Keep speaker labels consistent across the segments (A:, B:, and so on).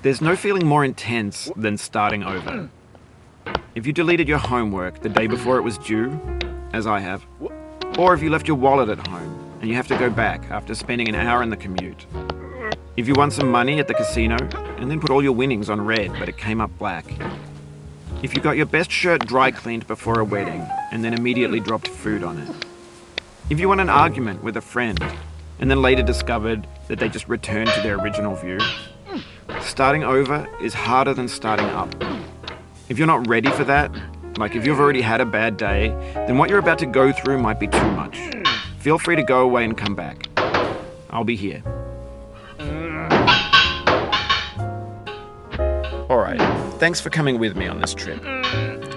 A: There's no feeling more intense than starting over. If you deleted your homework the day before it was due, as I have, or if you left your wallet at home and you have to go back after spending an hour in the commute. If you won some money at the casino and then put all your winnings on red but it came up black. If you got your best shirt dry cleaned before a wedding and then immediately dropped food on it. If you won an argument with a friend and then later discovered that they just returned to their original view. Starting over is harder than starting up. If you're not ready for that, like if you've already had a bad day, then what you're about to go through might be too much. Feel free to go away and come back. I'll be here. Alright, thanks for coming with me on this trip.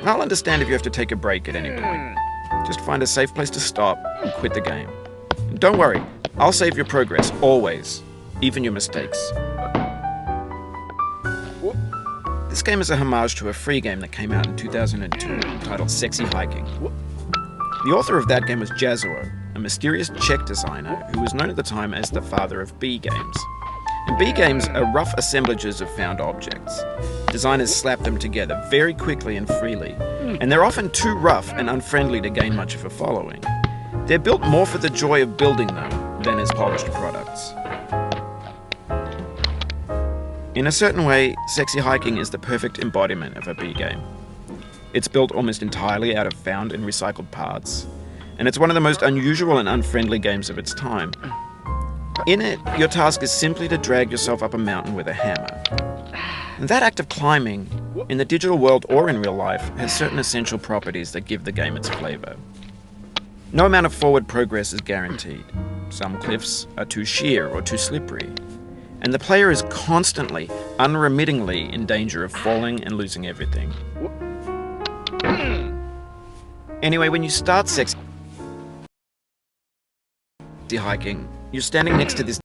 A: I'll understand if you have to take a break at any point. Just find a safe place to stop and quit the game. And don't worry, I'll save your progress, always, even your mistakes. This game is a homage to a free game that came out in 2002 titled Sexy Hiking. The author of that game was Jazuo, a mysterious Czech designer who was known at the time as the father of B games. And B games are rough assemblages of found objects. Designers slap them together very quickly and freely, and they're often too rough and unfriendly to gain much of a following. They're built more for the joy of building them than as polished products. In a certain way, Sexy Hiking is the perfect embodiment of a B game. It's built almost entirely out of found and recycled parts, and it's one of the most unusual and unfriendly games of its time. In it, your task is simply to drag yourself up a mountain with a hammer. And that act of climbing, in the digital world or in real life, has certain essential properties that give the game its flavor. No amount of forward progress is guaranteed. Some cliffs are too sheer or too slippery. And the player is constantly, unremittingly in danger of falling and losing everything. Anyway, when you start Sexy Hiking, you're standing next to this